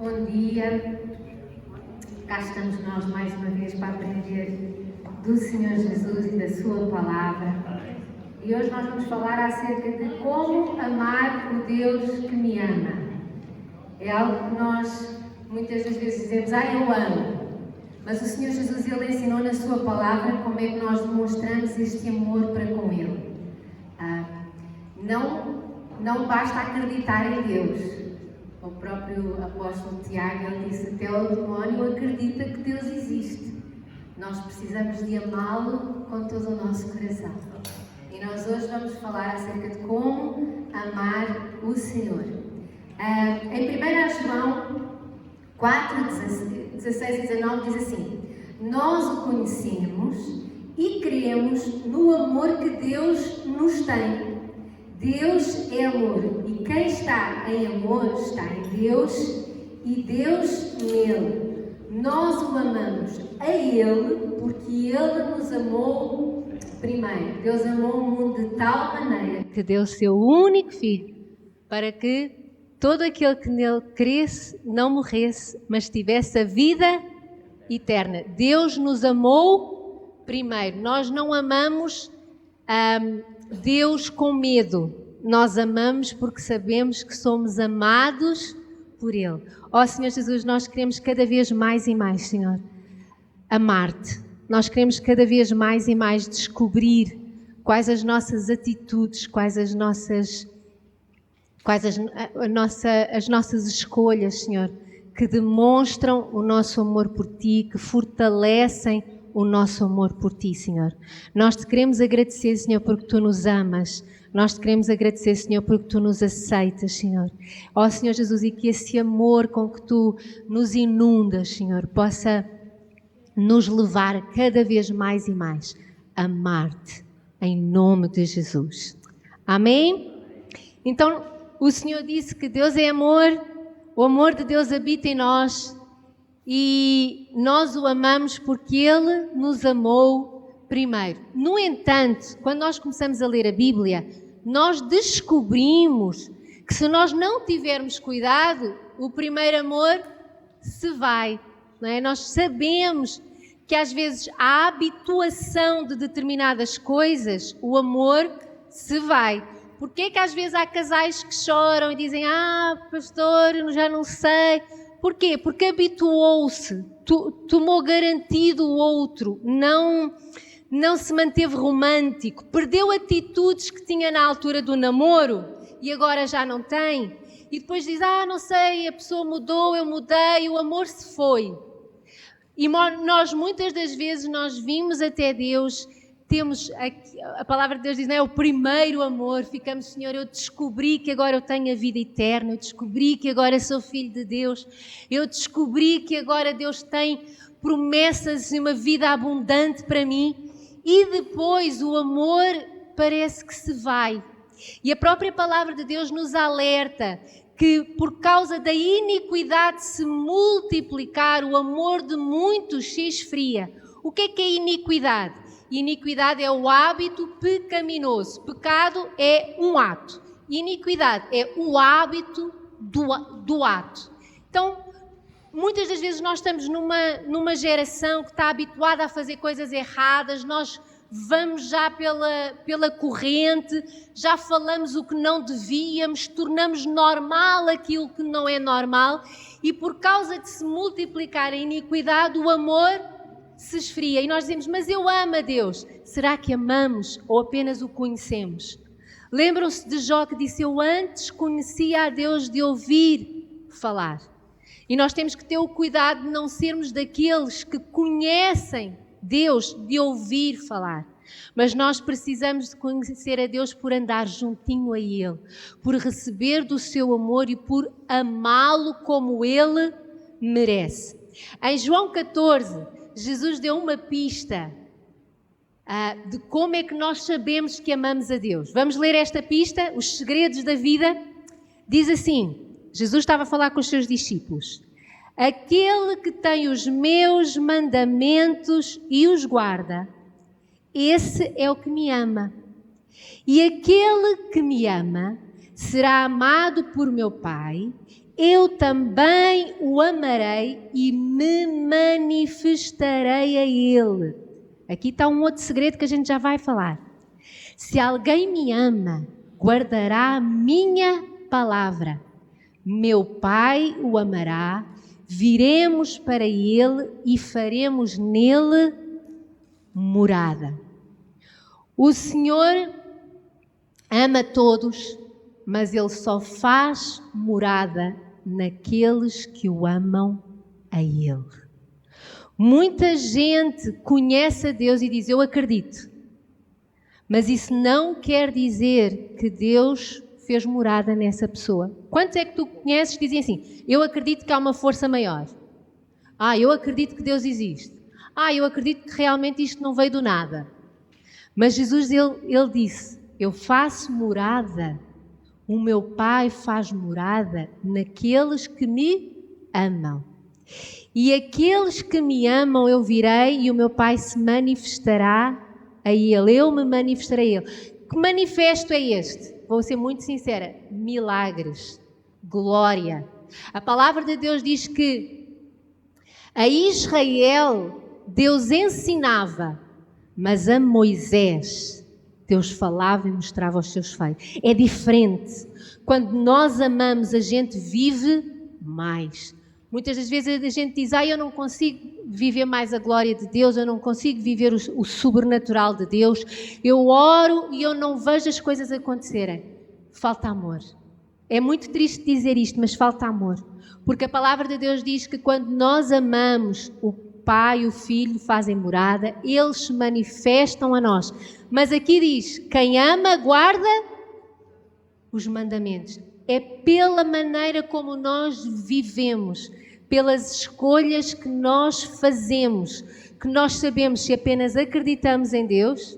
Bom dia, cá estamos nós mais uma vez para aprender do Senhor Jesus e da Sua Palavra. E hoje nós vamos falar acerca de como amar o Deus que me ama. É algo que nós muitas das vezes dizemos, eu amo. Mas o Senhor Jesus, Ele ensinou na Sua Palavra como é que nós demonstramos este amor para com Ele. Não basta acreditar em Deus. O próprio apóstolo Tiago, ele disse, até o demónio acredita que Deus existe. Nós precisamos de amá-lo com todo o nosso coração. E nós hoje vamos falar acerca de como amar o Senhor. Em 1 João 4, 16 e 19 diz assim: nós o conhecemos e cremos no amor que Deus nos tem. Deus é amor, e quem está em amor está em Deus e Deus nele. Nós o amamos a Ele porque Ele nos amou primeiro. Deus amou o mundo de tal maneira que deu o seu único Filho para que todo aquele que nele cresce não morresse, mas tivesse a vida eterna. Deus nos amou primeiro. Nós não amamos Deus com medo, nós amamos porque sabemos que somos amados por Ele. Ó Senhor Jesus, nós queremos cada vez mais e mais, Senhor, amar-te. Nós queremos cada vez mais e mais descobrir quais as nossas atitudes, quais as nossas escolhas, Senhor, que demonstram o nosso amor por Ti, que fortalecem o nosso amor por Ti, Senhor. Nós te queremos agradecer, Senhor, porque Tu nos amas. Nós te queremos agradecer, Senhor, porque Tu nos aceitas, Senhor. Ó Senhor Jesus, e que esse amor com que Tu nos inundas, Senhor, possa nos levar cada vez mais e mais a amar-te, em nome de Jesus. Amém? Então, o Senhor disse que Deus é amor, o amor de Deus habita em nós, e nós o amamos porque Ele nos amou primeiro. No entanto, quando nós começamos a ler a Bíblia, nós descobrimos que se nós não tivermos cuidado, o primeiro amor se vai, não é? Nós sabemos que às vezes a habituação de determinadas coisas, o amor se vai. Porquê que às vezes há casais que choram e dizem, pastor, eu já não sei. Porquê? Porque habituou-se, tomou garantido o outro, não se manteve romântico, perdeu atitudes que tinha na altura do namoro e agora já não tem. E depois diz, não sei, a pessoa mudou, eu mudei, o amor se foi. E nós muitas das vezes nós vimos até Deus, temos, a palavra de Deus diz, não é o primeiro amor, ficamos, Senhor, eu descobri que agora eu tenho a vida eterna, eu descobri que agora sou filho de Deus, eu descobri que agora Deus tem promessas e uma vida abundante para mim, e depois o amor parece que se vai. E a própria palavra de Deus nos alerta que por causa da iniquidade se multiplicar, o amor de muitos se esfria. O que é iniquidade? Iniquidade é o hábito pecaminoso. Pecado é um ato. Iniquidade é o hábito do ato. Então, muitas das vezes nós estamos numa geração que está habituada a fazer coisas erradas, nós vamos já pela corrente, já falamos o que não devíamos, tornamos normal aquilo que não é normal e por causa de se multiplicar a iniquidade, o amor se esfria e nós dizemos, mas eu amo a Deus. Será que amamos ou apenas o conhecemos? Lembram-se de Jó que disse, eu antes conhecia a Deus de ouvir falar. E nós temos que ter o cuidado de não sermos daqueles que conhecem Deus de ouvir falar. Mas nós precisamos de conhecer a Deus por andar juntinho a Ele, por receber do seu amor e por amá-lo como Ele merece. Em João 14, Jesus deu uma pista de como é que nós sabemos que amamos a Deus. Vamos ler esta pista, os segredos da vida. Diz assim, Jesus estava a falar com os seus discípulos. Aquele que tem os meus mandamentos e os guarda, esse é o que me ama. E aquele que me ama será amado por meu Pai, eu também o amarei e me manifestarei a ele. Aqui está um outro segredo que a gente já vai falar. Se alguém me ama, guardará a minha palavra. Meu Pai o amará, viremos para ele e faremos nele morada. O Senhor ama todos, mas Ele só faz morada naqueles que o amam a Ele. Muita gente conhece a Deus e diz, eu acredito. Mas isso não quer dizer que Deus fez morada nessa pessoa. Quantos é que tu conheces que dizem assim, eu acredito que há uma força maior. Eu acredito que Deus existe. Eu acredito que realmente isto não veio do nada. Mas Jesus, ele disse, eu faço morada. O meu Pai faz morada naqueles que me amam. E aqueles que me amam eu virei e o meu Pai se manifestará a Ele. Eu me manifestarei a Ele. Que manifesto é este? Vou ser muito sincera. Milagres. Glória. A palavra de Deus diz que a Israel Deus ensinava, mas a Moisés Deus falava e mostrava os seus feitos. É diferente. Quando nós amamos, a gente vive mais. Muitas das vezes a gente diz, eu não consigo viver mais a glória de Deus, eu não consigo viver o sobrenatural de Deus, eu oro e eu não vejo as coisas acontecerem. Falta amor. É muito triste dizer isto, mas falta amor. Porque a palavra de Deus diz que quando nós amamos, o Pai e o Filho fazem morada, eles se manifestam a nós. Mas aqui diz, quem ama, guarda os mandamentos. É pela maneira como nós vivemos, pelas escolhas que nós fazemos, que nós sabemos se apenas acreditamos em Deus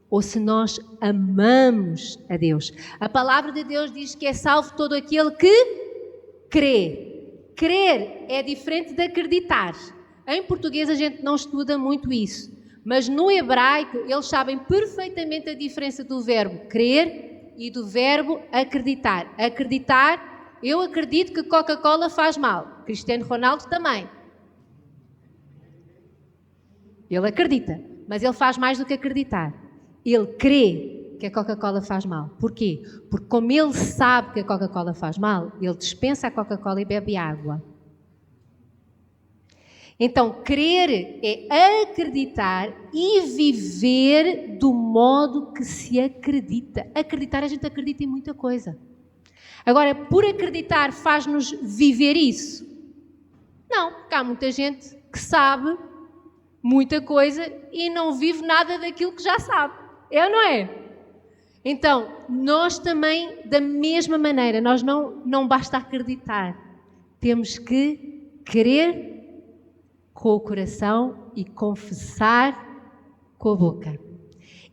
ou se nós amamos a Deus. A palavra de Deus diz que é salvo todo aquele que crê. Crer é diferente de acreditar. Em português a gente não estuda muito isso, mas no hebraico eles sabem perfeitamente a diferença do verbo crer e do verbo acreditar. Acreditar, eu acredito que Coca-Cola faz mal. Cristiano Ronaldo também. Ele acredita, mas ele faz mais do que acreditar. Ele crê que a Coca-Cola faz mal. Porquê? Porque como ele sabe que a Coca-Cola faz mal, ele dispensa a Coca-Cola e bebe água. Então, crer é acreditar e viver do modo que se acredita. Acreditar, a gente acredita em muita coisa. Agora, por acreditar, faz-nos viver isso? Não, porque há muita gente que sabe muita coisa e não vive nada daquilo que já sabe. É ou não é? Então, nós também, da mesma maneira, nós não basta acreditar. Temos que crer com o coração e confessar com a boca.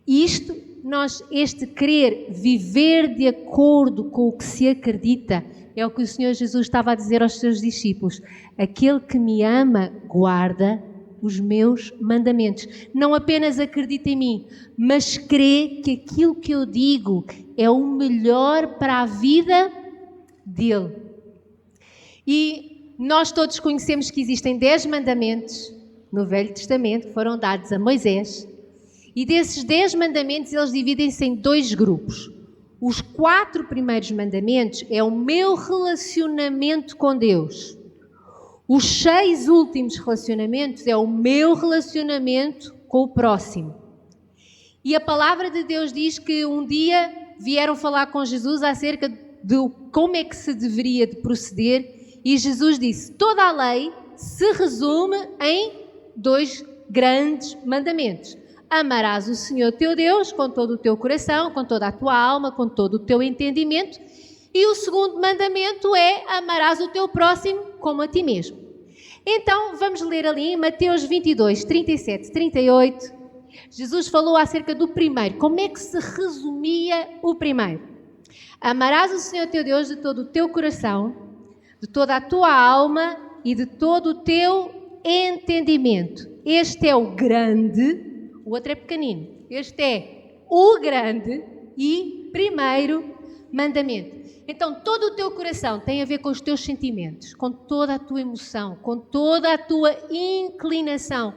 Este querer viver de acordo com o que se acredita, é o que o Senhor Jesus estava a dizer aos seus discípulos. Aquele que me ama, guarda os meus mandamentos. Não apenas acredita em mim, mas crê que aquilo que eu digo é o melhor para a vida dele. E nós todos conhecemos que existem 10 mandamentos no Velho Testamento que foram dados a Moisés. E desses 10 mandamentos, eles dividem-se em 2 grupos. Os 4 primeiros mandamentos é o meu relacionamento com Deus. Os 6 últimos relacionamentos é o meu relacionamento com o próximo. E a palavra de Deus diz que um dia vieram falar com Jesus acerca de como é que se deveria de proceder. E Jesus disse, toda a lei se resume em 2 grandes mandamentos. Amarás o Senhor teu Deus com todo o teu coração, com toda a tua alma, com todo o teu entendimento. E o segundo mandamento é amarás o teu próximo como a ti mesmo. Então, vamos ler ali em Mateus 22, 37, 38. Jesus falou acerca do primeiro. Como é que se resumia o primeiro? Amarás o Senhor teu Deus de todo o teu coração, de toda a tua alma e de todo o teu entendimento. Este é o grande, o outro é pequenino. Este é o grande e primeiro mandamento. Então, todo o teu coração tem a ver com os teus sentimentos, com toda a tua emoção, com toda a tua inclinação.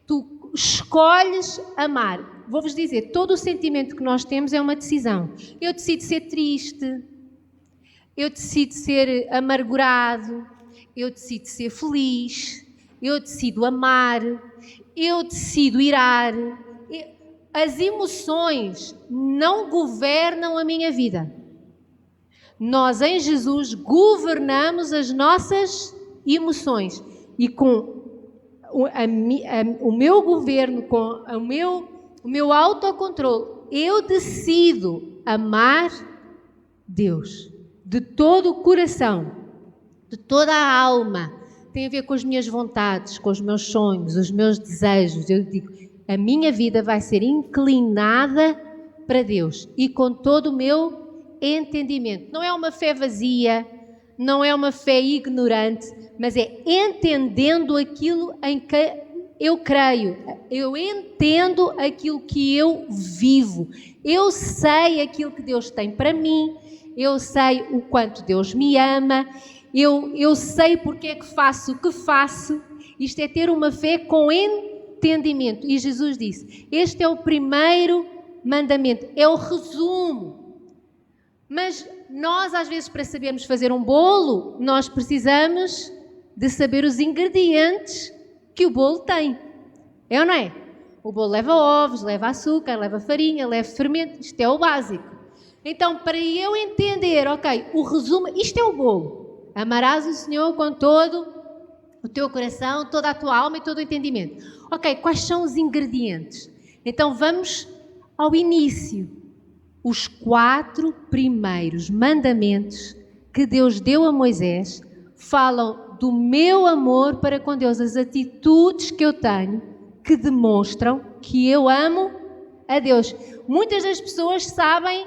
Tu escolhes amar. Vou-vos dizer, todo o sentimento que nós temos é uma decisão. Eu decido ser triste, eu decido ser amargurado, eu decido ser feliz, eu decido amar, eu decido irar. As emoções não governam a minha vida. Nós, em Jesus, governamos as nossas emoções. E com o meu governo, com o meu autocontrole, eu decido amar Deus de todo o coração, de toda a alma. Tem a ver com as minhas vontades, com os meus sonhos, os meus desejos. Eu digo, a minha vida vai ser inclinada para Deus e com todo o meu entendimento. Não é uma fé vazia, não é uma fé ignorante, mas é entendendo aquilo em que eu creio. Eu entendo aquilo que eu vivo. Eu sei aquilo que Deus tem para mim. Eu sei o quanto Deus me ama. Eu sei porque é que faço o que faço. Isto é ter uma fé com entendimento. E Jesus disse, este é o primeiro mandamento, é o resumo. Mas nós, às vezes, para sabermos fazer um bolo, nós precisamos de saber os ingredientes que o bolo tem. É ou não é? O bolo leva ovos, leva açúcar, leva farinha, leva fermento. Isto é o básico. Então, para eu entender, ok, o resumo, isto é o bolo. Amarás o Senhor com todo o teu coração, toda a tua alma e todo o entendimento. Ok, quais são os ingredientes? Então, vamos ao início. Os 4 primeiros mandamentos que Deus deu a Moisés falam do meu amor para com Deus, as atitudes que eu tenho que demonstram que eu amo a Deus. Muitas das pessoas sabem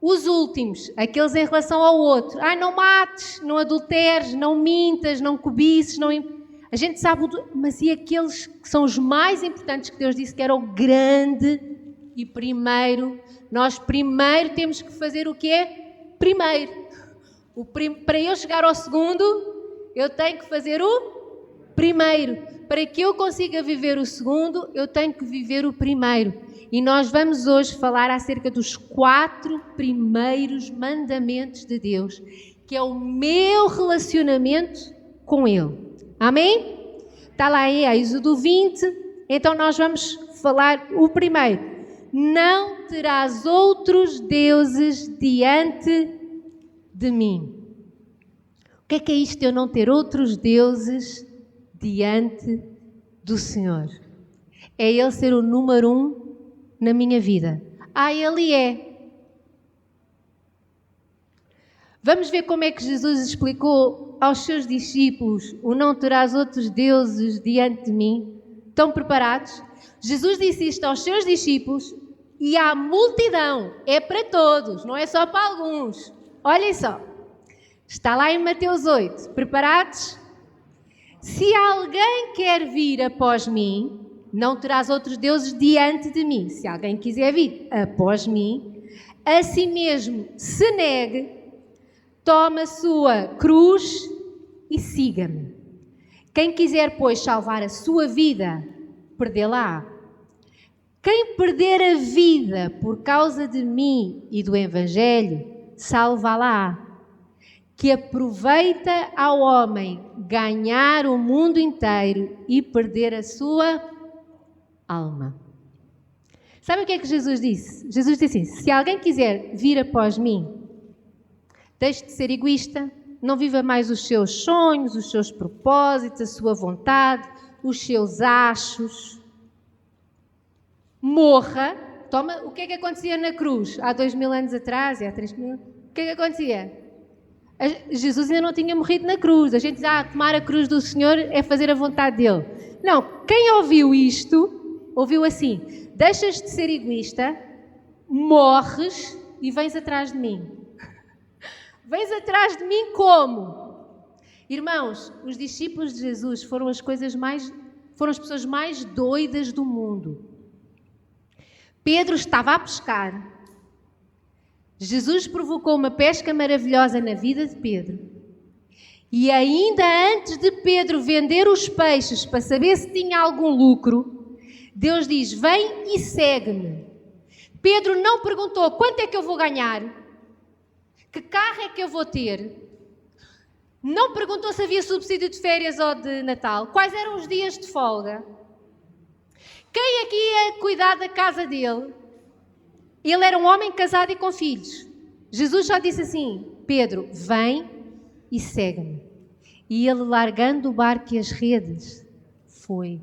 os últimos, aqueles em relação ao outro. Não mates, não adulteres, não mintas, não cobices, não... A gente sabe, mas e aqueles que são os mais importantes que Deus disse que era o grande e primeiro? Nós primeiro temos que fazer o quê? Primeiro. Para eu chegar ao segundo, eu tenho que fazer o primeiro. Para que eu consiga viver o segundo, eu tenho que viver o primeiro. E nós vamos hoje falar acerca dos 4 primeiros mandamentos de Deus, que é o meu relacionamento com Ele. Amém? Está lá em Êxodo 20. Então nós vamos falar o primeiro. Não terás outros deuses diante de mim. O que é isto de eu não ter outros deuses diante do Senhor? É Ele ser o número 1 na minha vida. Ele é. Vamos ver como é que Jesus explicou aos seus discípulos o não terás outros deuses diante de mim. Estão preparados? Jesus disse isto aos seus discípulos e à multidão. É para todos, não é só para alguns. Olhem só. Está lá em Mateus 8. Preparados? Se alguém quer vir após mim, não terás outros deuses diante de mim. Se alguém quiser vir após mim, a si mesmo se negue, toma a sua cruz e siga-me. Quem quiser, pois, salvar a sua vida, perdê-la-á. Quem perder a vida por causa de mim e do Evangelho, salvá-la-á. Que aproveita ao homem ganhar o mundo inteiro e perder a sua alma. Sabe o que é que Jesus disse? Jesus disse assim, se alguém quiser vir após mim, deixe de ser egoísta, não viva mais os seus sonhos, os seus propósitos, a sua vontade, os seus achos. Morra. Toma, o que é que acontecia na cruz? Há 2000 anos atrás, há 3000 anos. O que é que acontecia? Jesus ainda não tinha morrido na cruz. A gente diz, tomar a cruz do Senhor é fazer a vontade dele. Não, quem ouviu isto, ouviu assim, deixas de ser egoísta, morres e vens atrás de mim. Vens atrás de mim como? Irmãos, os discípulos de Jesus foram as pessoas mais doidas do mundo. Pedro estava a pescar Jesus provocou uma pesca maravilhosa na vida de Pedro. E ainda antes de Pedro vender os peixes para saber se tinha algum lucro, Deus diz: vem e segue-me. Pedro não perguntou quanto é que eu vou ganhar, que carro é que eu vou ter, não perguntou se havia subsídio de férias ou de Natal, quais eram os dias de folga, quem aqui ia cuidar da casa dele. Ele era um homem casado e com filhos. Jesus já disse assim: Pedro, vem e segue-me. E ele, largando o barco e as redes, foi.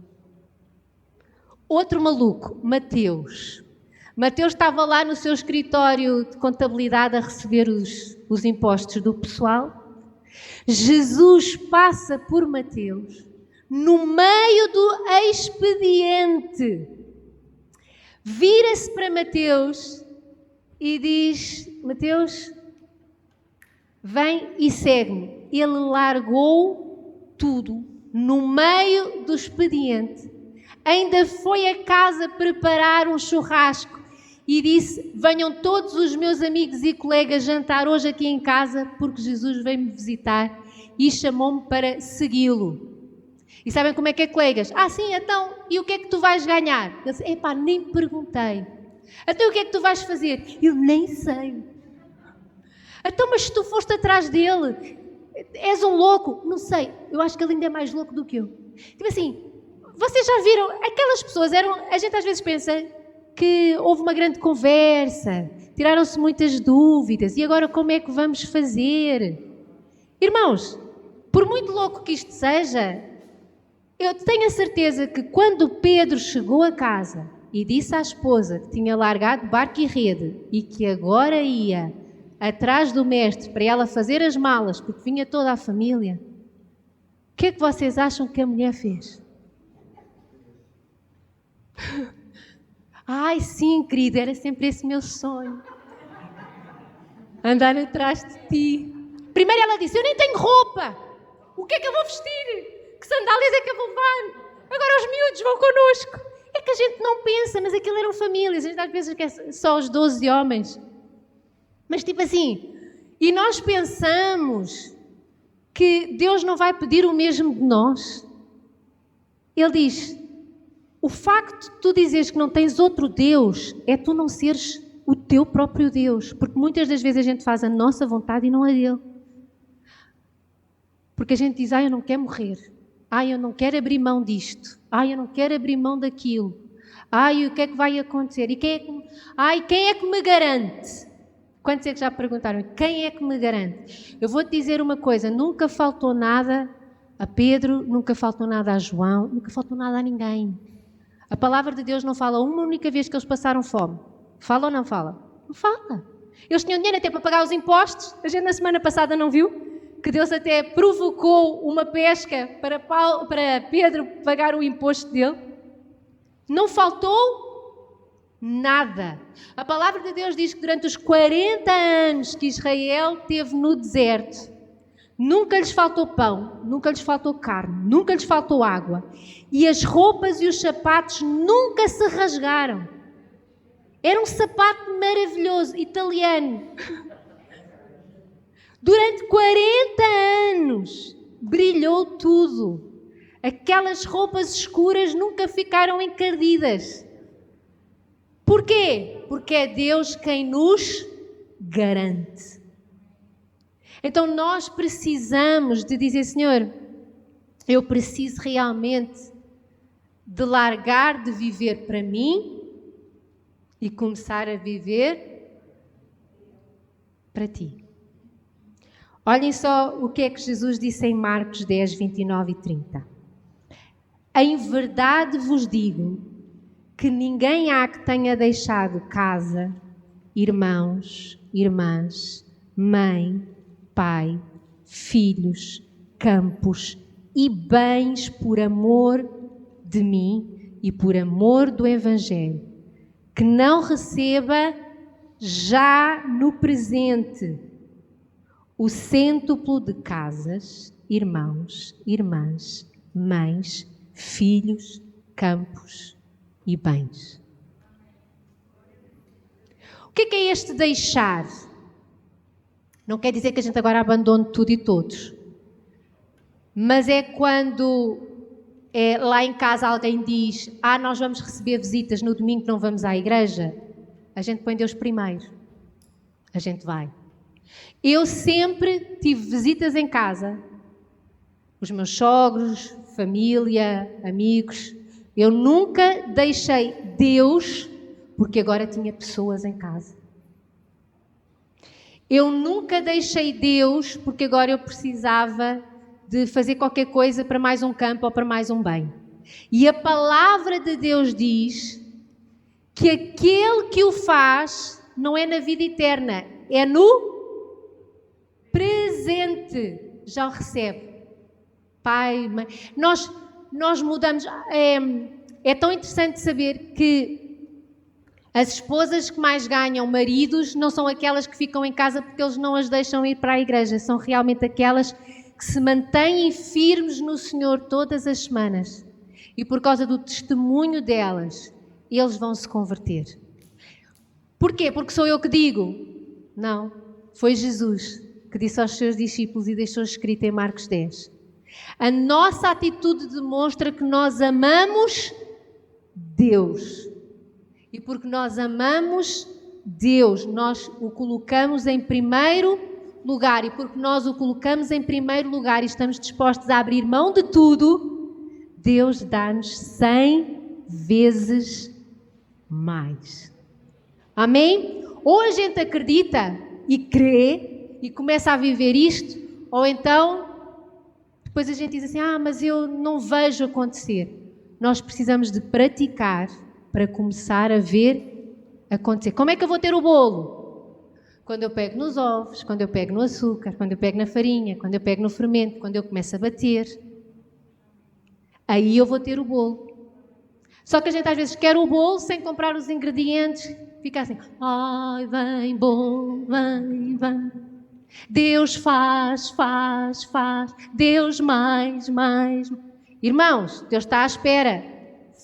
Outro maluco, Mateus. Mateus estava lá no seu escritório de contabilidade a receber os impostos do pessoal. Jesus passa por Mateus no meio do expediente. Vira-se para Mateus e diz: Mateus, vem e segue-me. Ele largou tudo no meio do expediente. Ainda foi a casa preparar um churrasco e disse: venham todos os meus amigos e colegas jantar hoje aqui em casa, porque Jesus veio-me visitar e chamou-me para segui-lo. E sabem como é que é, colegas? Ah, sim, então, e o que é que tu vais ganhar? Ele disse: epá, nem perguntei. Então o que é que tu vais fazer? Eu nem sei. Então, mas se tu foste atrás dele, és um louco. Não sei, eu acho que ele ainda é mais louco do que eu. Tipo assim, vocês já viram, aquelas pessoas a gente às vezes pensa que houve uma grande conversa, tiraram-se muitas dúvidas, e agora como é que vamos fazer? Irmãos, por muito louco que isto seja, eu tenho a certeza que quando Pedro chegou a casa e disse à esposa que tinha largado barco e rede e que agora ia atrás do mestre para ela fazer as malas, porque vinha toda a família, o que é que vocês acham que a mulher fez? Ai, sim, querida, era sempre esse meu sonho. Andar atrás de ti. Primeiro ela disse: eu nem tenho roupa. O que é que eu vou vestir? Que sandálias é que eu vou levar? Agora os miúdos vão connosco. É que a gente não pensa, mas aquilo eram famílias. A gente às vezes quer só os 12 homens. Mas tipo assim, e nós pensamos que Deus não vai pedir o mesmo de nós. Ele diz: o facto de tu dizeres que não tens outro Deus é tu não seres o teu próprio Deus. Porque muitas das vezes a gente faz a nossa vontade e não a dele. Porque a gente diz: eu não quero morrer. Eu não quero abrir mão disto. Eu não quero abrir mão daquilo. O que é que vai acontecer? E quem é que me garante? Quantos é que já perguntaram? Quem é que me garante? Eu vou-te dizer uma coisa: nunca faltou nada a Pedro, nunca faltou nada a João, nunca faltou nada a ninguém. A palavra de Deus não fala uma única vez que eles passaram fome. Fala ou não fala? Não fala. Eles tinham dinheiro até para pagar os impostos. A gente na semana passada não viu? Que Deus até provocou uma pesca para Pedro pagar o imposto dele. Não faltou nada. A palavra de Deus diz que durante os 40 anos que Israel teve no deserto, nunca lhes faltou pão, nunca lhes faltou carne, nunca lhes faltou água. E as roupas e os sapatos nunca se rasgaram. Era um sapato maravilhoso, italiano. Durante 40 anos brilhou tudo. Aquelas roupas escuras nunca ficaram encardidas. Porquê? Porque é Deus quem nos garante. Então nós precisamos de dizer: Senhor, eu preciso realmente de largar de viver para mim e começar a viver para Ti. Olhem só o que é que Jesus disse em Marcos 10, 29 e 30. Em verdade vos digo que ninguém há que tenha deixado casa, irmãos, irmãs, mãe, pai, filhos, campos e bens por amor de mim e por amor do Evangelho, que não receba já no presente o cêntuplo de casas, irmãos, irmãs, mães, filhos, campos e bens. que é este deixar? Não quer dizer que a gente agora abandone tudo e todos. Mas é quando lá em casa alguém diz: nós vamos receber visitas no domingo, não vamos à igreja. A gente põe Deus primeiro. A gente vai. Eu sempre tive visitas em casa. Os meus sogros, família, amigos. Eu nunca deixei Deus porque agora tinha pessoas em casa. Eu nunca deixei Deus porque agora eu precisava de fazer qualquer coisa para mais um campo ou para mais um bem. E a palavra de Deus diz que aquele que o faz não é na vida eterna, é no presente. Já o recebe. Pai, mãe. Nós mudamos. É tão interessante saber que as esposas que mais ganham maridos não são aquelas que ficam em casa porque eles não as deixam ir para a igreja. São realmente aquelas que se mantêm firmes no Senhor todas as semanas. E por causa do testemunho delas, eles vão se converter. Porquê? Porque sou eu que digo? Não. Foi Jesus que disse aos seus discípulos e deixou escrito em Marcos 10. A nossa atitude demonstra que nós amamos Deus. E porque nós amamos Deus, nós o colocamos em primeiro lugar. E porque nós o colocamos em primeiro lugar e estamos dispostos a abrir mão de tudo, Deus dá-nos 100 vezes mais. Amém? Ou a gente acredita e crê e começa a viver isto, ou então depois a gente diz assim: mas eu não vejo acontecer. Nós precisamos de praticar para começar a ver acontecer. Como é que eu vou ter o bolo? Quando eu pego nos ovos, quando eu pego no açúcar, quando eu pego na farinha, quando eu pego no fermento, quando eu começo a bater. Aí eu vou ter o bolo. Só que a gente às vezes quer o bolo sem comprar os ingredientes. Fica assim: ai, vem bom, vem. Deus faz. Deus mais. Irmãos, Deus está à espera.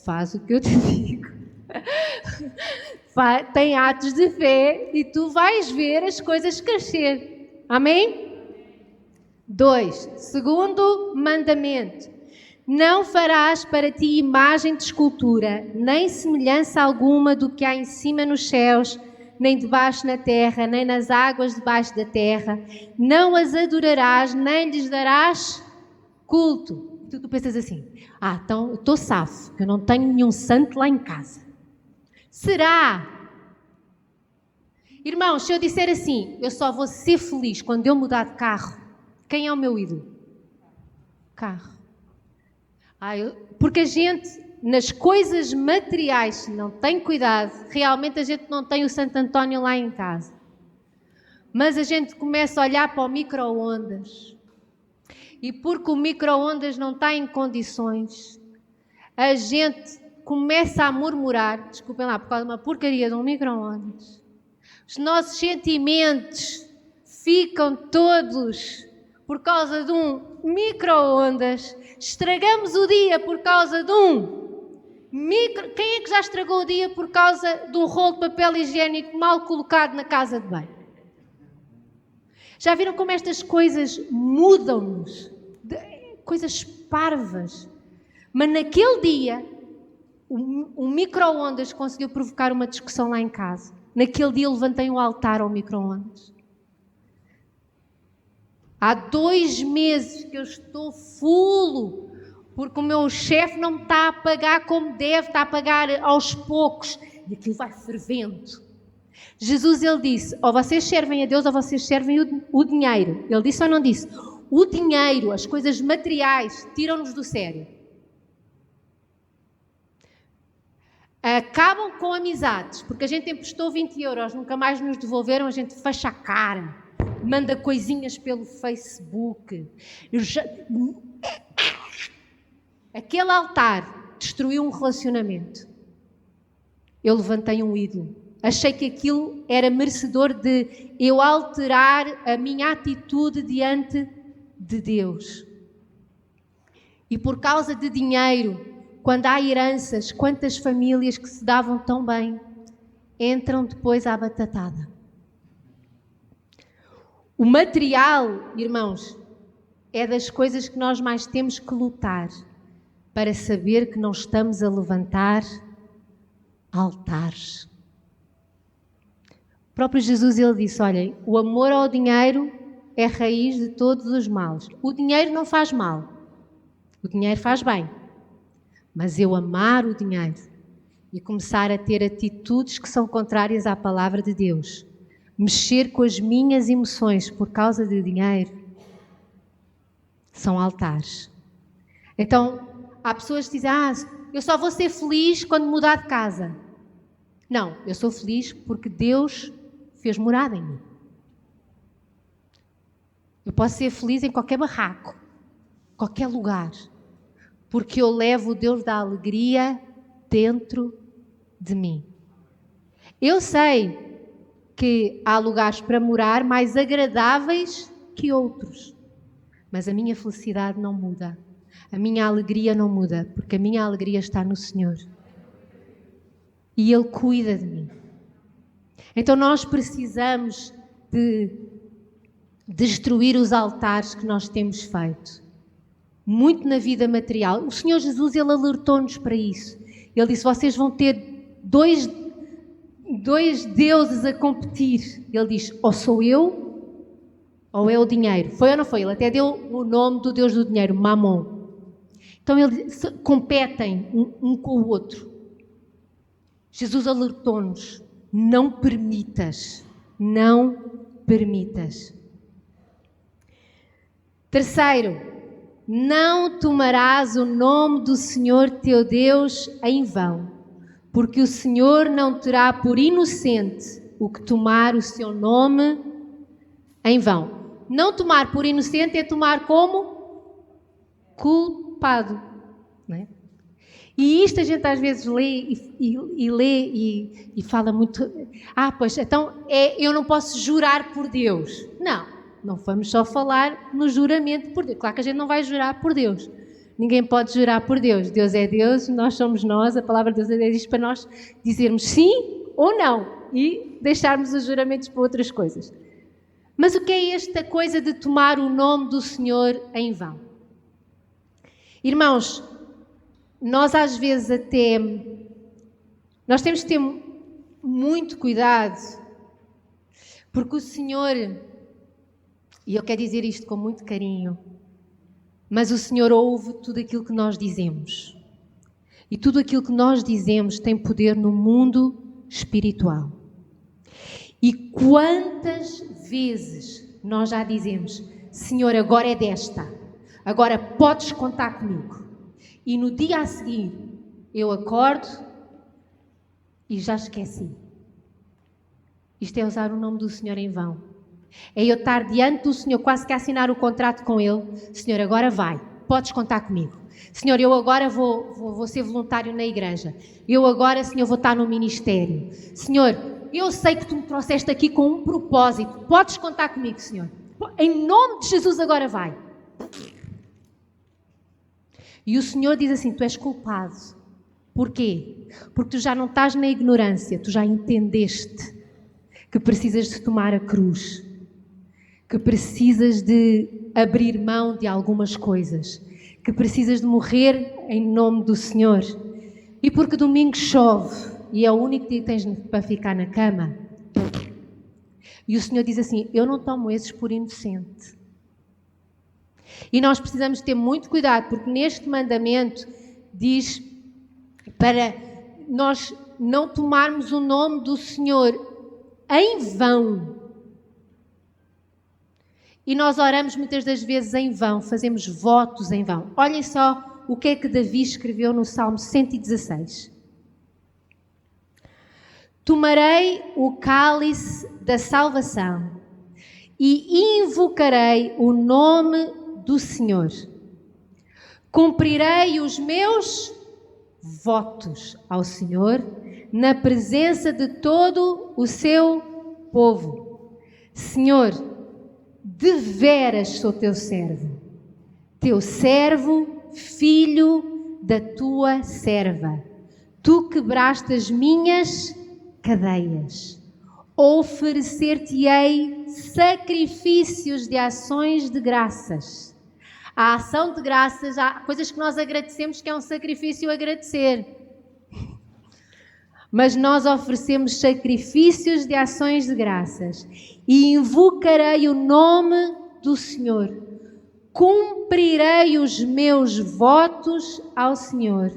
Faz o que eu te digo. Tem atos de fé e tu vais ver as coisas crescer. Amém? 2. Segundo mandamento. Não farás para ti imagem de escultura, nem semelhança alguma do que há em cima nos céus, nem debaixo na terra, nem nas águas debaixo da terra. Não as adorarás, nem lhes darás culto. Tu pensas assim: então eu estou safo, eu não tenho nenhum santo lá em casa. Será? Irmãos, se eu disser assim: eu só vou ser feliz quando eu mudar de carro, quem é o meu ídolo? Carro. Porque a gente, nas coisas materiais, se não tem cuidado, realmente a gente não tem o Santo António lá em casa. Mas a gente começa a olhar para o micro-ondas. E porque o micro-ondas não está em condições, a gente começa a murmurar, desculpem lá, por causa de uma porcaria de um micro-ondas. Os nossos sentimentos ficam todos por causa de um micro-ondas. Estragamos o dia por causa de Quem é que já estragou o dia por causa de um rolo de papel higiênico mal colocado na casa de banho? Já viram como estas coisas mudam-nos? Coisas parvas. Mas naquele dia, o micro-ondas conseguiu provocar uma discussão lá em casa. Naquele dia levantei um altar ao micro-ondas. Há 2 meses que eu estou fulo, porque o meu chefe não me está a pagar como deve, está a pagar aos poucos. E aquilo vai fervendo. Jesus, ele disse: ou vocês servem a Deus ou vocês servem o dinheiro. Ele disse ou não disse? O dinheiro, as coisas materiais, tiram-nos do sério. Acabam com amizades, porque a gente emprestou 20 €, nunca mais nos devolveram, a gente fecha a cara, manda coisinhas pelo Facebook. Aquele altar destruiu um relacionamento. Eu levantei um ídolo. Achei que aquilo era merecedor de eu alterar a minha atitude diante de Deus. E por causa de dinheiro, quando há heranças, quantas famílias que se davam tão bem, entram depois à batatada. O material, irmãos, é das coisas que nós mais temos que lutar para saber que não estamos a levantar altares. O próprio Jesus, ele disse, olhem, o amor ao dinheiro é raiz de todos os males. O dinheiro não faz mal, o dinheiro faz bem. Mas eu amar o dinheiro e começar a ter atitudes que são contrárias à palavra de Deus, mexer com as minhas emoções por causa do dinheiro, são altares. Então, há pessoas que dizem, eu só vou ser feliz quando mudar de casa. Não, eu sou feliz porque Deus fez morada em mim. Eu posso ser feliz em qualquer barraco, qualquer lugar, porque eu levo o Deus da alegria dentro de mim. Eu sei que há lugares para morar mais agradáveis que outros, mas a minha felicidade não muda, a minha alegria não muda, porque a minha alegria está no Senhor e Ele cuida de mim. Então nós precisamos de destruir os altares que nós temos feito, muito na vida material. O Senhor Jesus, Ele alertou-nos para isso. Ele disse, vocês vão ter dois deuses a competir. Ele diz, ou sou eu, ou é o dinheiro. Foi ou não foi? Ele até deu o nome do Deus do dinheiro, Mamon. Então eles competem um com o outro. Jesus alertou-nos, não permitas. Terceiro, não tomarás o nome do Senhor teu Deus em vão, porque o Senhor não terá por inocente o que tomar o seu nome em vão. Não tomar por inocente é tomar como culpado, não é? E isto a gente às vezes lê e fala muito, pois então eu não posso jurar por Deus. Não vamos só falar no juramento por Deus. Claro que a gente não vai jurar por Deus. Ninguém pode jurar por Deus. Deus é Deus, nós somos nós, a palavra de Deus diz para nós dizermos sim ou não e deixarmos os juramentos para outras coisas. Mas o que é esta coisa de tomar o nome do Senhor em vão? Irmãos, nós às vezes nós temos que ter muito cuidado, porque o Senhor, e eu quero dizer isto com muito carinho, mas o Senhor ouve tudo aquilo que nós dizemos. E tudo aquilo que nós dizemos tem poder no mundo espiritual. E quantas vezes nós já dizemos, Senhor, agora é desta, agora podes contar comigo. E no dia a seguir, eu acordo e já esqueci. Isto é usar o nome do Senhor em vão. É eu estar diante do Senhor, quase que a assinar o contrato com Ele. Senhor, agora vai, podes contar comigo. Senhor, eu agora vou ser voluntário na igreja. Eu agora, Senhor, vou estar no ministério. Senhor, eu sei que Tu me trouxeste aqui com um propósito. Podes contar comigo, Senhor. Em nome de Jesus, agora vai. E o Senhor diz assim, tu és culpado. Porquê? Porque tu já não estás na ignorância, tu já entendeste que precisas de tomar a cruz, que precisas de abrir mão de algumas coisas, que precisas de morrer em nome do Senhor. E porque domingo chove e é o único dia que tens para ficar na cama. E o Senhor diz assim, eu não tomo esses por inocente. E nós precisamos ter muito cuidado, porque neste mandamento diz para nós não tomarmos o nome do Senhor em vão. E nós oramos muitas das vezes em vão, fazemos votos em vão. Olhem só o que é que Davi escreveu no Salmo 116. Tomarei o cálice da salvação e invocarei o nome do Senhor. Cumprirei os meus votos ao Senhor na presença de todo o seu povo. Senhor, deveras sou teu servo, filho da tua serva. Tu quebraste as minhas cadeias. Oferecer-te-ei sacrifícios de ações de graças. A ação de graças, há coisas que nós agradecemos que é um sacrifício agradecer. Mas nós oferecemos sacrifícios de ações de graças e invocarei o nome do Senhor. Cumprirei os meus votos ao Senhor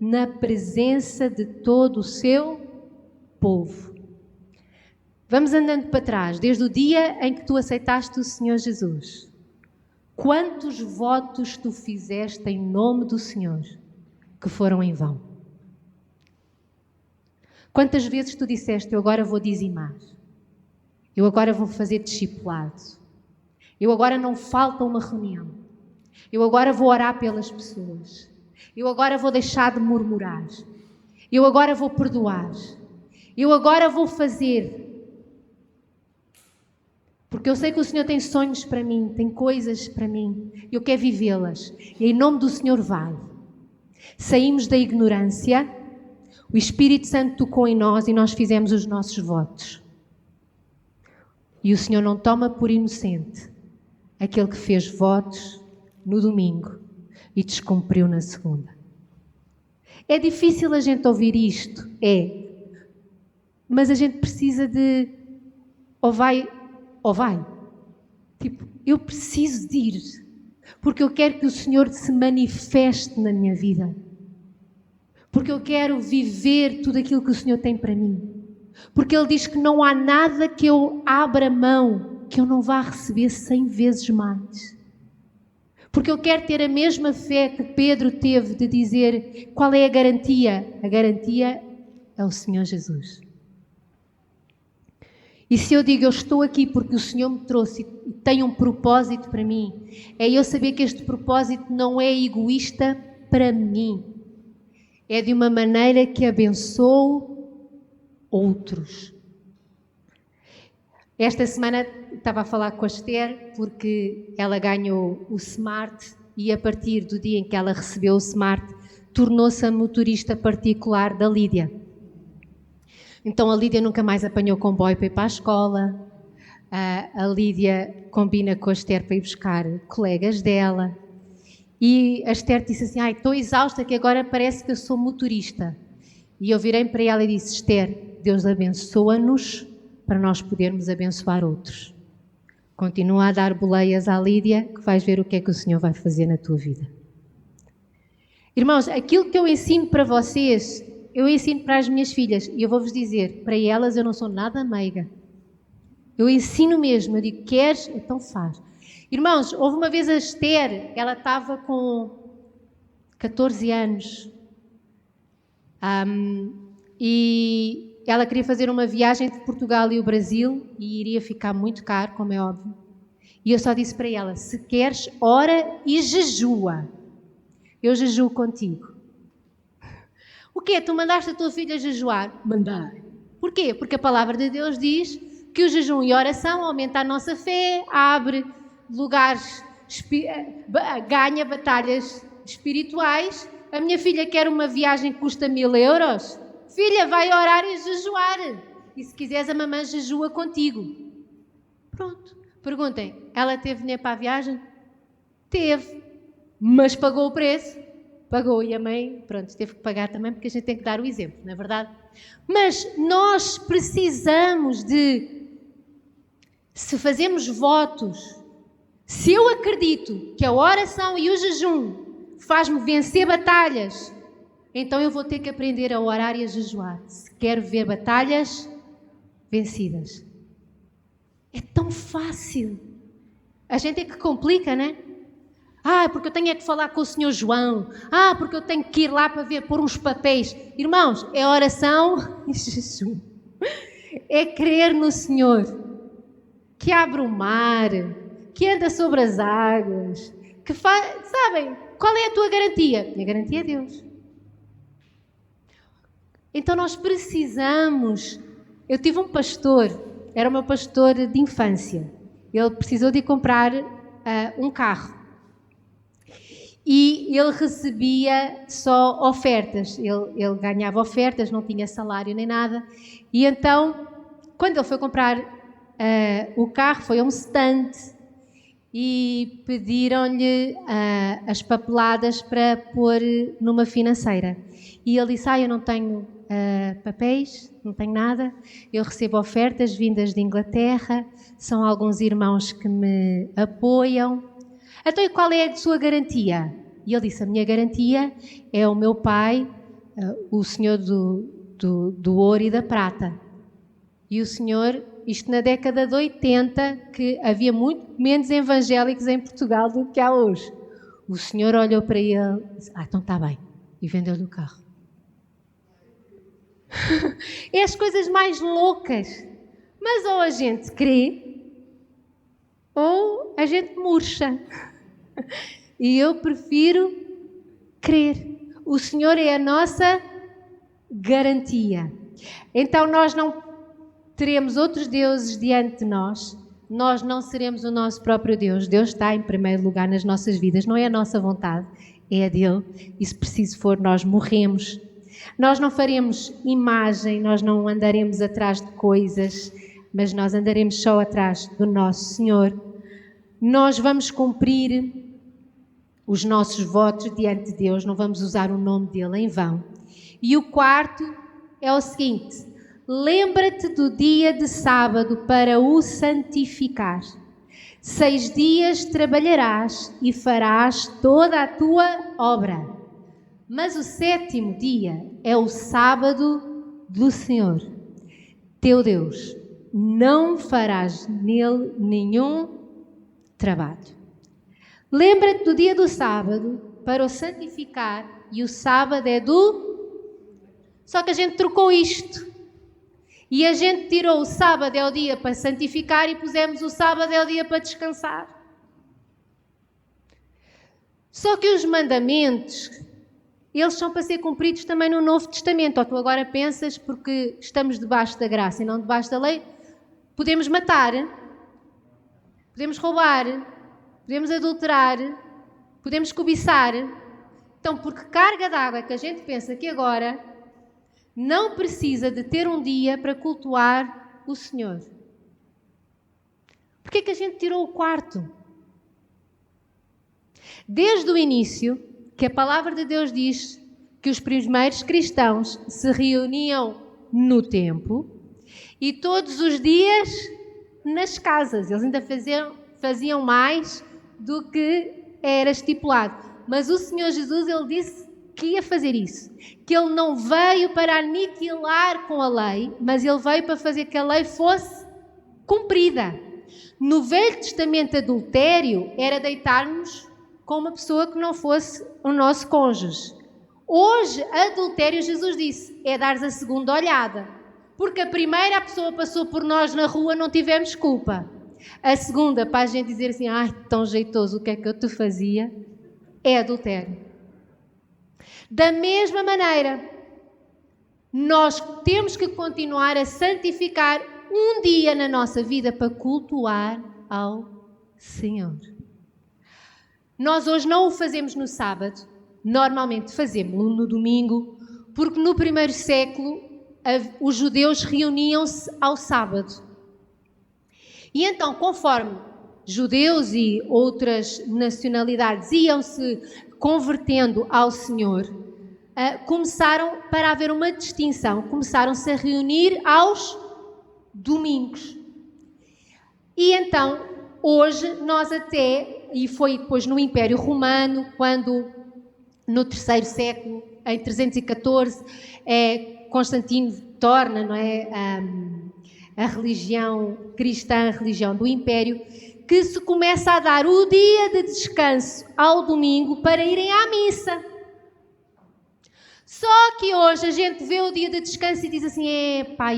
na presença de todo o seu povo. Vamos andando para trás, desde o dia em que tu aceitaste o Senhor Jesus. Quantos votos tu fizeste em nome do Senhor que foram em vão? Quantas vezes tu disseste, eu agora vou dizimar, eu agora vou fazer discipulado, eu agora não falta uma reunião, eu agora vou orar pelas pessoas, eu agora vou deixar de murmurar, eu agora vou perdoar, eu agora vou fazer, porque eu sei que o Senhor tem sonhos para mim, tem coisas para mim, e eu quero vivê-las, e em nome do Senhor vai. Saímos da ignorância, o Espírito Santo tocou em nós e nós fizemos os nossos votos. E o Senhor não toma por inocente aquele que fez votos no domingo e descumpriu na segunda. É difícil a gente ouvir isto, mas a gente precisa de ou vai. Tipo, eu preciso de ir, porque eu quero que o Senhor se manifeste na minha vida. Porque eu quero viver tudo aquilo que o Senhor tem para mim. Porque Ele diz que não há nada que eu abra mão, que eu não vá receber 100 vezes mais. Porque eu quero ter a mesma fé que Pedro teve de dizer qual é a garantia. A garantia é o Senhor Jesus. E se eu digo, eu estou aqui porque o Senhor me trouxe e tem um propósito para mim, é eu saber que este propósito não é egoísta para mim. É de uma maneira que abençoo outros. Esta semana estava a falar com a Esther porque ela ganhou o Smart e a partir do dia em que ela recebeu o Smart tornou-se a motorista particular da Lídia. Então a Lídia nunca mais apanhou comboio para ir para a escola, a Lídia combina com a Esther para ir buscar colegas dela. E a Esther disse assim, estou exausta que agora parece que eu sou motorista. E eu virei para ela e disse, Esther, Deus abençoa-nos para nós podermos abençoar outros. Continua a dar boleias à Lídia, que vais ver o que é que o Senhor vai fazer na tua vida. Irmãos, aquilo que eu ensino para vocês, eu ensino para as minhas filhas. E eu vou-vos dizer, para elas eu não sou nada meiga. Eu ensino mesmo, eu digo, queres? Então faz. Irmãos, houve uma vez a Esther, ela estava com 14 anos e ela queria fazer uma viagem entre Portugal e o Brasil e iria ficar muito caro, como é óbvio. E eu só disse para ela, se queres, ora e jejua. Eu jejuo contigo. O quê? Tu mandaste a tua filha jejuar? Mandei. Porquê? Porque a palavra de Deus diz que o jejum e a oração aumenta a nossa fé, abre lugares, ganha batalhas espirituais. A minha filha quer uma viagem que custa 1000 euros. Filha, vai orar e jejuar. E se quiseres, a mamãe jejua contigo. Pronto. Perguntem, ela teve dinheiro para a viagem? Teve. Mas pagou o preço? Pagou. E a mãe, pronto, teve que pagar também, porque a gente tem que dar o exemplo, não é verdade? Mas nós precisamos de, se fazemos votos, se eu acredito que a oração e o jejum faz-me vencer batalhas, então eu vou ter que aprender a orar e a jejuar, se quero ver batalhas vencidas. É tão fácil. A gente é que complica, não é? Porque eu tenho é que falar com o Senhor João. Porque eu tenho que ir lá para pôr uns papéis. Irmãos, é oração e jejum. É crer no Senhor, que abre o mar, que anda sobre as águas, que faz... Sabem, qual é a tua garantia? Minha garantia é Deus. Então nós precisamos... Eu tive um pastor, era o meu pastor de infância. Ele precisou de comprar um carro. E ele recebia só ofertas. Ele ganhava ofertas, não tinha salário nem nada. E então, quando ele foi comprar o carro, foi a um stand e pediram-lhe as papeladas para pôr numa financeira. E ele disse, eu não tenho papéis, não tenho nada, eu recebo ofertas vindas de Inglaterra, são alguns irmãos que me apoiam. Então, e qual é a sua garantia? E ele disse, a minha garantia é o meu pai, o senhor do ouro e da prata. E o senhor, isto na década de 80, que havia muito menos evangélicos em Portugal do que há hoje. O senhor olhou para ele e disse, então está bem, e vendeu-lhe o carro. É as coisas mais loucas. Mas ou a gente crê, ou a gente murcha. E eu prefiro crer. O Senhor é a nossa garantia. Então nós não teremos outros deuses diante de nós. Nós não seremos o nosso próprio Deus. Deus está em primeiro lugar nas nossas vidas. Não é a nossa vontade, é a dele. E se preciso for, nós morremos. Nós não faremos imagem, nós não andaremos atrás de coisas, mas nós andaremos só atrás do nosso Senhor. Nós vamos cumprir os nossos votos diante de Deus, não vamos usar o nome dele em vão. E o quarto é o seguinte: lembra-te do dia de sábado para o santificar. 6 dias trabalharás e farás toda a tua obra. Mas o 7º dia é o sábado do Senhor, teu Deus. Não farás nele nenhum trabalho. Lembra-te do dia do sábado para o santificar, e o sábado é Só que a gente trocou isto. E a gente tirou o sábado é o dia para santificar e pusemos o sábado é o dia para descansar. Só que os mandamentos, eles são para ser cumpridos também no Novo Testamento. Ou tu agora pensas, porque estamos debaixo da graça e não debaixo da lei, podemos matar, podemos roubar, podemos adulterar, podemos cobiçar. Então, por que carga d'água é que a gente pensa que agora não precisa de ter um dia para cultuar o Senhor? Por que é que a gente tirou o quarto? Desde o início, que a palavra de Deus diz que os primeiros cristãos se reuniam no templo e todos os dias nas casas. Eles ainda faziam mais do que era estipulado. Mas o Senhor Jesus, ele disse que ia fazer isso. Que ele não veio para aniquilar com a lei, mas ele veio para fazer que a lei fosse cumprida. No Velho Testamento, adultério era deitarmos com uma pessoa que não fosse o nosso cônjuge. Hoje, adultério, Jesus disse, é dar a segunda olhada. Porque a primeira, a pessoa passou por nós na rua, não tivemos culpa. A segunda, para a gente dizer assim, tão jeitoso, o que é que eu te fazia? É adultério. Da mesma maneira, nós temos que continuar a santificar um dia na nossa vida para cultuar ao Senhor. Nós hoje não o fazemos no sábado, normalmente fazemos no domingo, porque no primeiro século os judeus reuniam-se ao sábado. E então, conforme judeus e outras nacionalidades iam-se convertendo ao Senhor, começaram, para haver uma distinção, começaram-se a reunir aos domingos. E então, hoje, nós até, e foi depois no Império Romano, quando no terceiro século, em 314, Constantino torna, não é, a religião cristã, a religião do Império, que se começa a dar o dia de descanso ao domingo para irem à missa. Só que hoje a gente vê o dia de descanso e diz assim,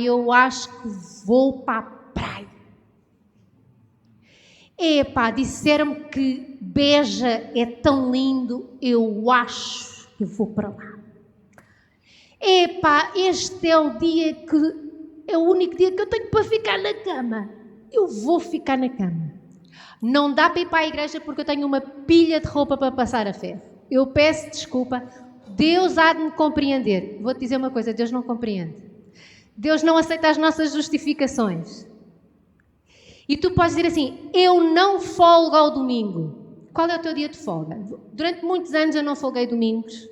eu acho que vou para a praia. Disseram-me que Beja é tão lindo, eu acho que vou para lá. Este é o dia que é o único dia que eu tenho para ficar na cama. Eu vou ficar na cama. Não dá para ir para a igreja porque eu tenho uma pilha de roupa para passar a ferro. Eu peço desculpa. Deus há de me compreender. Vou-te dizer uma coisa, Deus não compreende. Deus não aceita as nossas justificações. E tu podes dizer assim, eu não folgo ao domingo. Qual é o teu dia de folga? Durante muitos anos eu não folguei domingos.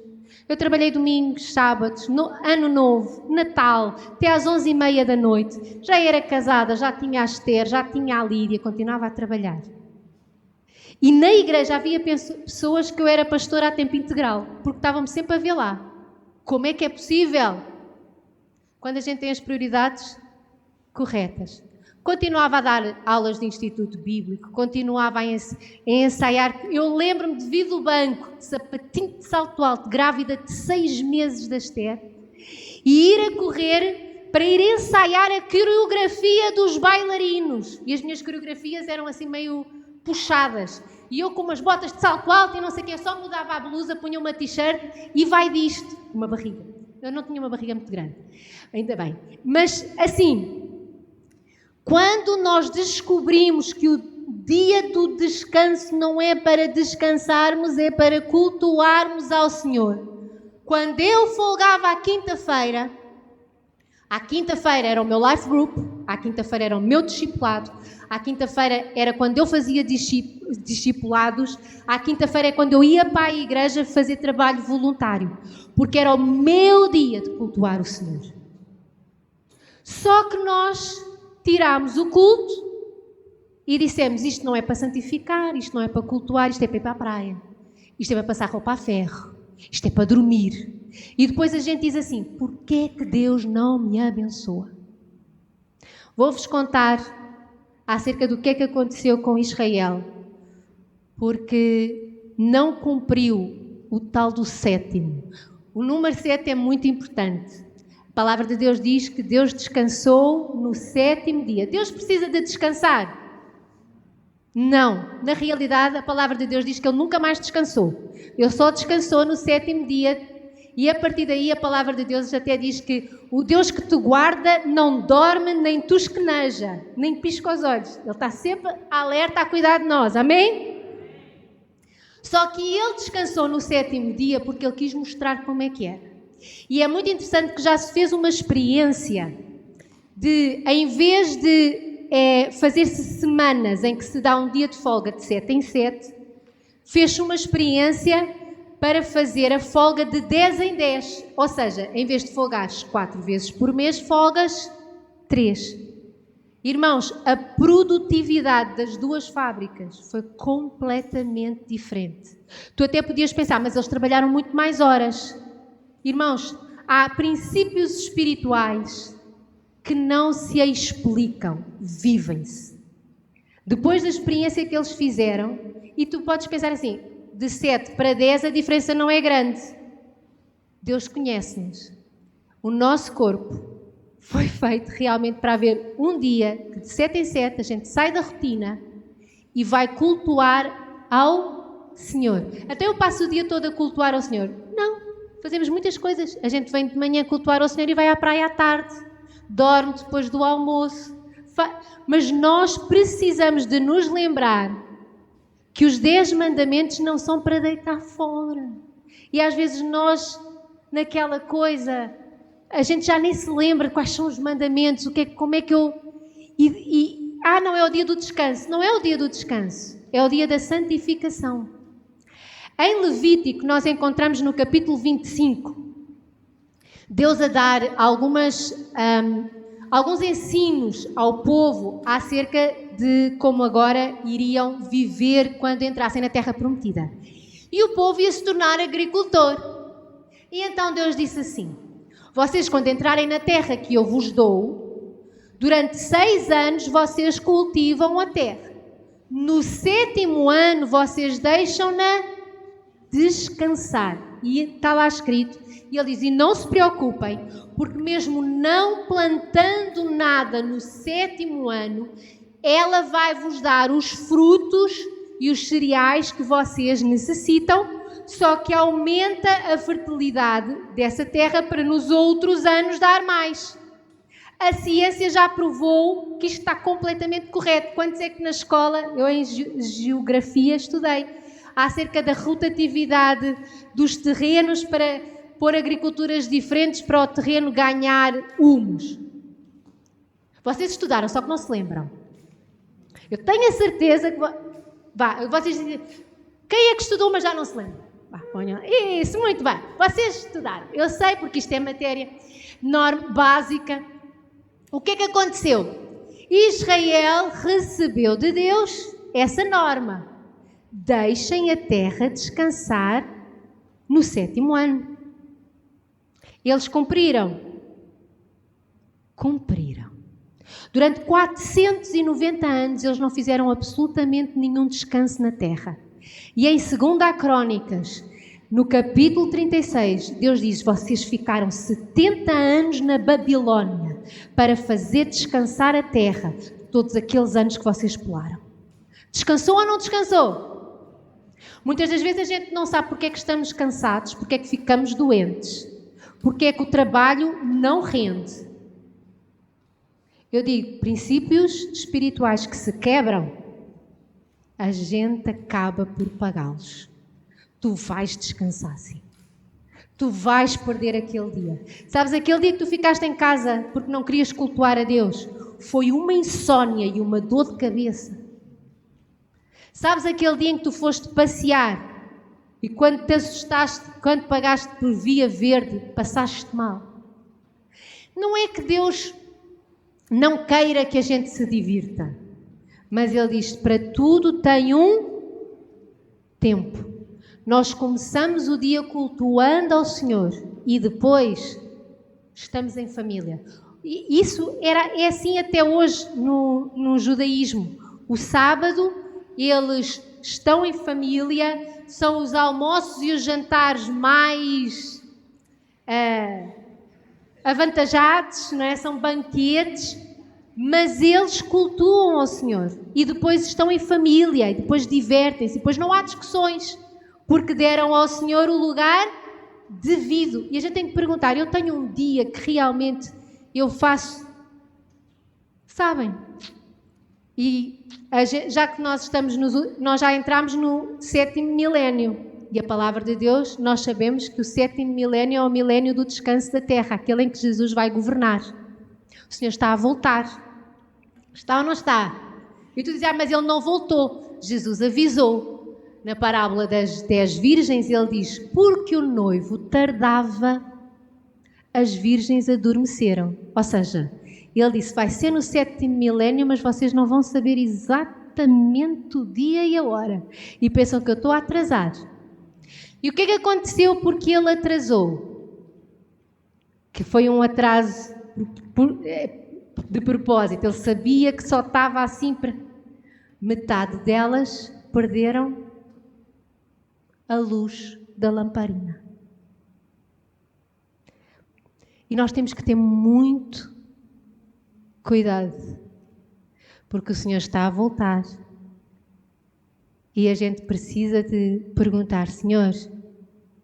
Eu trabalhei domingos, sábados, Ano Novo, Natal, até às 11h30 da noite. Já era casada, já tinha a Esther, já tinha a Lídia, continuava a trabalhar. E na igreja havia pessoas que eu era pastora a tempo integral, porque estavam-me sempre a ver lá. Como é que é possível? Quando a gente tem as prioridades corretas. Continuava a dar aulas de Instituto Bíblico, continuava a ensaiar. Eu lembro-me de vir do banco, de sapatinho de salto alto, grávida de 6 meses da Esther, e ir a correr para ir ensaiar a coreografia dos bailarinos. E as minhas coreografias eram assim meio puxadas. E eu com umas botas de salto alto e não sei o quê, só mudava a blusa, punha uma t-shirt e vai disto. Uma barriga. Eu não tinha uma barriga muito grande. Ainda bem. Mas assim... Quando nós descobrimos que o dia do descanso não é para descansarmos, é para cultuarmos ao Senhor. Quando eu folgava à quinta-feira era o meu life group, à quinta-feira era o meu discipulado, à quinta-feira era quando eu fazia discipulados, à quinta-feira é quando eu ia para a igreja fazer trabalho voluntário, porque era o meu dia de cultuar o Senhor. Só que nós... tirámos o culto e dissemos, isto não é para santificar, isto não é para cultuar, isto é para ir para a praia, isto é para passar roupa a ferro, isto é para dormir. E depois a gente diz assim, porquê que Deus não me abençoa? Vou-vos contar acerca do que é que aconteceu com Israel, porque não cumpriu o tal do sétimo. O número 7 é muito importante. A palavra de Deus diz que Deus descansou no 7º dia. Deus precisa de descansar? Não. Na realidade, a palavra de Deus diz que Ele nunca mais descansou. Ele só descansou no 7º dia e a partir daí a palavra de Deus até diz que o Deus que te guarda não dorme nem tosqueneja, nem pisca os olhos. Ele está sempre alerta a cuidar de nós. Amém? Só que Ele descansou no 7º dia porque Ele quis mostrar como é que era. E é muito interessante que já se fez uma experiência de, em vez de fazer-se semanas em que se dá um dia de folga de 7 em 7, fez-se uma experiência para fazer a folga de 10 em 10. Ou seja, em vez de folgares 4 vezes por mês, folgas 3. Irmãos, a produtividade das duas fábricas foi completamente diferente. Tu até podias pensar, mas eles trabalharam muito mais horas. Irmãos, há princípios espirituais que não se explicam, vivem-se. Depois da experiência que eles fizeram, e tu podes pensar assim, de 7 para 10 a diferença não é grande. Deus conhece-nos. O nosso corpo foi feito realmente para haver um dia que de 7 em 7 a gente sai da rotina e vai cultuar ao Senhor. Até eu passo o dia todo a cultuar ao Senhor. Não. Fazemos muitas coisas. A gente vem de manhã cultuar ao Senhor e vai à praia à tarde. Dorme depois do almoço. Mas nós precisamos de nos lembrar que os 10 mandamentos não são para deitar fora. E às vezes nós, naquela coisa, a gente já nem se lembra quais são os mandamentos, como é que eu... não é o dia do descanso. Não é o dia do descanso. É o dia da santificação. Em Levítico, nós encontramos no capítulo 25, Deus a dar alguns ensinos ao povo acerca de como agora iriam viver quando entrassem na Terra Prometida. E o povo ia se tornar agricultor. E então Deus disse assim, vocês quando entrarem na terra que eu vos dou, durante 6 anos vocês cultivam a terra. No 7º ano vocês deixam-na descansar. E está lá escrito, e ele diz, e não se preocupem, porque mesmo não plantando nada no 7º ano, ela vai vos dar os frutos e os cereais que vocês necessitam, só que aumenta a fertilidade dessa terra para nos outros anos dar mais. A ciência já provou que isto está completamente correto. Quantos é que na escola, eu em geografia estudei, acerca da rotatividade dos terrenos para pôr agriculturas diferentes para o terreno ganhar humus. Vocês estudaram, só que não se lembram. Eu tenho a certeza que... vocês dizem, quem é que estudou, mas já não se lembra? Ponham. Isso, muito bem. Vocês estudaram. Eu sei, porque isto é matéria básica. O que é que aconteceu? Israel recebeu de Deus essa norma. Deixem a terra descansar no 7º ano. Eles cumpriram. Cumpriram. Durante 490 anos eles não fizeram absolutamente nenhum descanso na terra. E em 2 Crônicas, no capítulo 36, Deus diz: vocês ficaram 70 anos na Babilónia para fazer descansar a terra todos aqueles anos que vocês exploraram. Descansou ou não descansou? Muitas das vezes a gente não sabe porque é que estamos cansados, porque é que ficamos doentes, porque é que o trabalho não rende. Eu digo, princípios espirituais que se quebram, a gente acaba por pagá-los. Tu vais descansar, sim. Tu vais perder aquele dia. Sabes, aquele dia que tu ficaste em casa porque não querias cultuar a Deus, foi uma insónia e uma dor de cabeça. Sabes, aquele dia em que tu foste passear e quando te assustaste, quando pagaste por via verde, passaste mal. Não é que Deus não queira que a gente se divirta, mas Ele diz, para tudo tem um tempo. Nós começamos o dia cultuando ao Senhor e depois estamos em família. E isso é assim até hoje no judaísmo. O sábado eles estão em família, são os almoços e os jantares mais avantajados, não é? São banquetes, mas eles cultuam ao Senhor e depois estão em família e depois divertem-se, depois não há discussões, porque deram ao Senhor o lugar devido. E a gente tem que perguntar, eu tenho um dia que realmente eu faço, sabem? E já que nós já entramos no 7º milénio, e a palavra de Deus, nós sabemos que o 7º milénio é o milénio do descanso da terra, aquele em que Jesus vai governar. O Senhor está a voltar. Está ou não está? E tu dizes, mas ele não voltou. Jesus avisou. Na parábola das 10 virgens, ele diz, porque o noivo tardava, as virgens adormeceram. Ou seja, ele disse, vai ser no 7º milénio, mas vocês não vão saber exatamente o dia e a hora. E pensam que eu estou a atrasar. E o que é que aconteceu porque ele atrasou? Que foi um atraso de propósito. Ele sabia que só estava assim para... Metade delas perderam a luz da lamparina. E nós temos que ter muito cuidado, porque o Senhor está a voltar. E a gente precisa de perguntar, Senhor,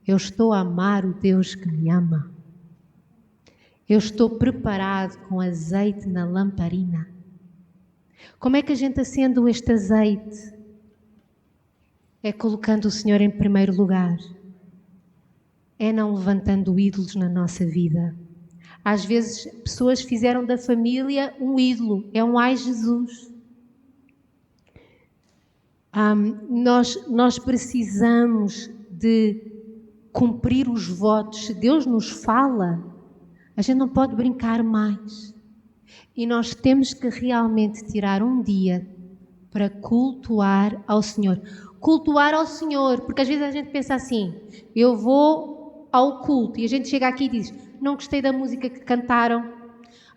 eu estou a amar o Deus que me ama? Eu estou preparado com azeite na lamparina? Como é que a gente acende este azeite? É colocando o Senhor em primeiro lugar. É não levantando ídolos na nossa vida. Às vezes, pessoas fizeram da família um ídolo. É um ai Jesus. Nós precisamos de cumprir os votos. Se Deus nos fala, a gente não pode brincar mais. E nós temos que realmente tirar um dia para cultuar ao Senhor. Cultuar ao Senhor, porque às vezes a gente pensa assim, eu vou ao culto e a gente chega aqui e diz, não gostei da música que cantaram,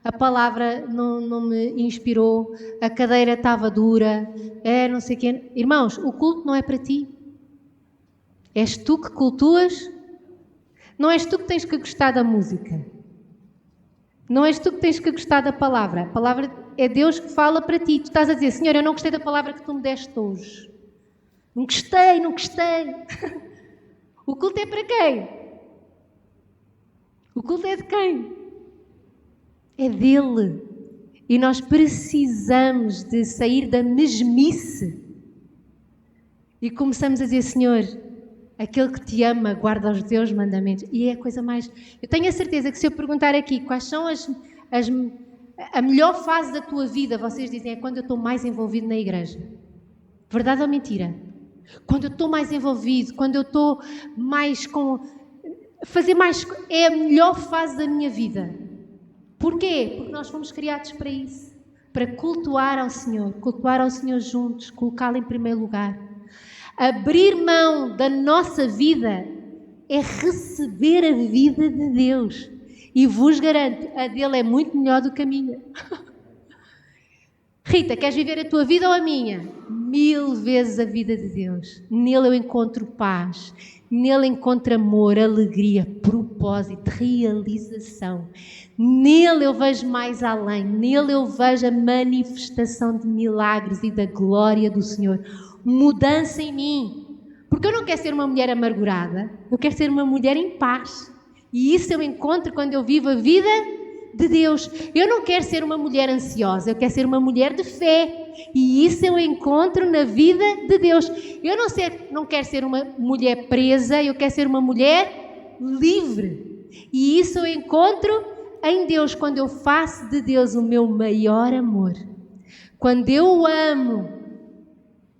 a palavra não me inspirou, a cadeira estava dura, não sei o quê. Irmãos, o culto não é para ti. És tu que cultuas, não és tu que tens que gostar da música. Não és tu que tens que gostar da palavra. A palavra é Deus que fala para ti. Tu estás a dizer, Senhor, eu não gostei da palavra que tu me deste hoje. Não gostei. O culto é para quem? O culto é de quem? É dele. E nós precisamos de sair da mesmice E começamos a dizer, Senhor, aquele que te ama guarda os teus mandamentos. E é a coisa mais... Eu tenho a certeza que se eu perguntar aqui quais são a melhor fase da tua vida, vocês dizem, é quando eu estou mais envolvido na igreja. Verdade ou mentira? Quando eu estou mais envolvido, quando eu estou mais com... Fazer mais... É a melhor fase da minha vida. Porquê? Porque nós fomos criados para isso. Para cultuar ao Senhor juntos, colocá-lo em primeiro lugar. Abrir mão da nossa vida é receber a vida de Deus. E vos garanto, a dele é muito melhor do que a minha. Rita, queres viver a tua vida ou a minha? 1000 vezes a vida de Deus. Nele eu encontro paz. Nele encontro amor, alegria, propósito, realização. Nele eu vejo mais além. Nele eu vejo a manifestação de milagres e da glória do Senhor. Mudança em mim. Porque eu não quero ser uma mulher amargurada. Eu quero ser uma mulher em paz. E isso eu encontro quando eu vivo a vida de Deus. Eu não quero ser uma mulher ansiosa. Eu quero ser uma mulher de fé. E isso eu encontro na vida de Deus. Eu não quero ser uma mulher presa. Eu quero ser uma mulher livre. E isso eu encontro em Deus, quando eu faço de Deus o meu maior amor. Quando eu o amo,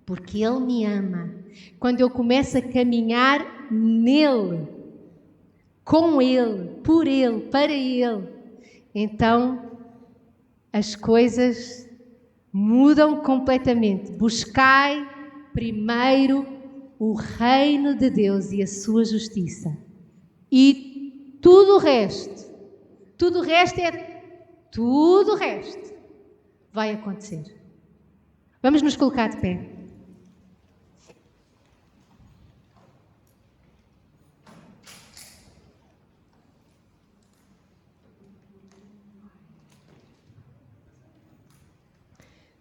porque Ele me ama. Quando eu começo a caminhar nele, com Ele, por Ele, para Ele, então as coisas mudam completamente. Buscai primeiro o reino de Deus e a sua justiça. E tudo o resto vai acontecer. Vamos nos colocar de pé.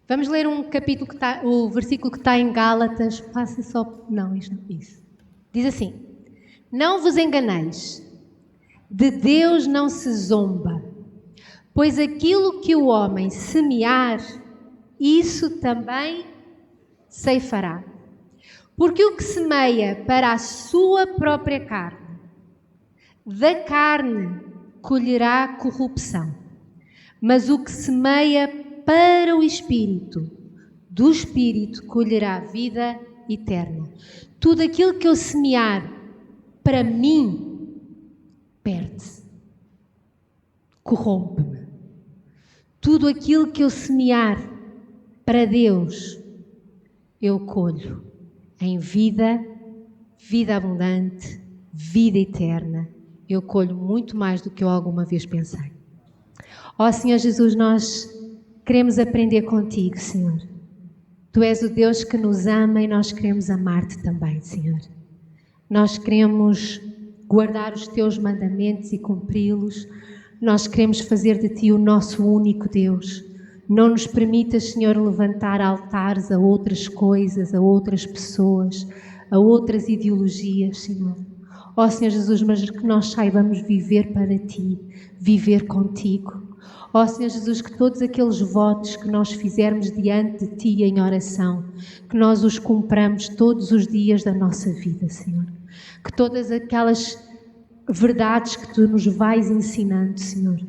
Vamos ler o versículo que está em Gálatas. Passa só... Não, isso. Diz assim: não vos enganeis, de Deus não se zomba, pois aquilo que o homem semear, isso também ceifará. Porque o que semeia para a sua própria carne, da carne colherá corrupção, mas o que semeia para o Espírito, do Espírito colherá vida eterna. Tudo aquilo que eu semear para mim, perde-se, corrompe-me. Tudo aquilo que eu semear para Deus, eu colho em vida, vida abundante, vida eterna. Eu colho muito mais do que eu alguma vez pensei. Ó Senhor Jesus, nós queremos aprender contigo, Senhor. Tu és o Deus que nos ama e nós queremos amar-te também, Senhor. Nós queremos guardar os teus mandamentos e cumpri-los. Nós queremos fazer de ti o nosso único Deus. Não nos permitas, Senhor, levantar altares a outras coisas, a outras pessoas, a outras ideologias, Senhor. Ó Senhor Jesus, mas que nós saibamos viver para ti, viver contigo. Ó Senhor Jesus, que todos aqueles votos que nós fizermos diante de Ti em oração, que nós os cumpramos todos os dias da nossa vida, Senhor. Que todas aquelas verdades que Tu nos vais ensinando, Senhor,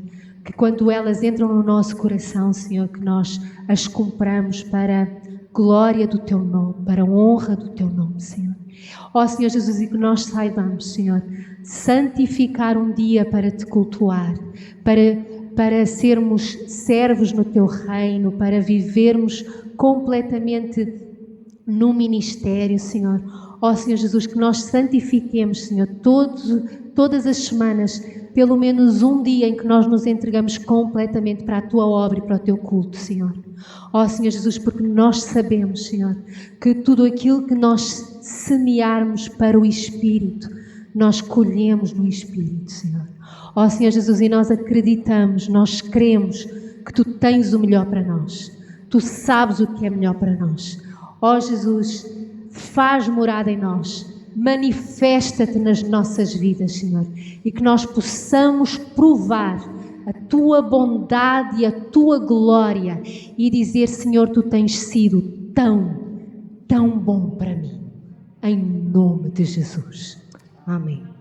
que quando elas entram no nosso coração, Senhor, que nós as cumpramos para a glória do Teu nome, para a honra do Teu nome, Senhor. Ó Senhor Jesus, e que nós saibamos, Senhor, santificar um dia para Te cultuar, para sermos servos no Teu reino, para vivermos completamente no ministério, Senhor. Ó Senhor Jesus, que nós santifiquemos, Senhor, todas as semanas, pelo menos um dia em que nós nos entregamos completamente para a Tua obra e para o Teu culto, Senhor. Ó Senhor Jesus, porque nós sabemos, Senhor, que tudo aquilo que nós semearmos para o Espírito, nós colhemos no Espírito, Senhor. Ó Senhor Jesus, e nós acreditamos, nós cremos que Tu tens o melhor para nós. Tu sabes o que é melhor para nós. Ó Jesus, faz morada em nós. Manifesta-te nas nossas vidas, Senhor. E que nós possamos provar a Tua bondade e a Tua glória e dizer, Senhor, Tu tens sido tão bom para mim. em nome de Jesus. Amém.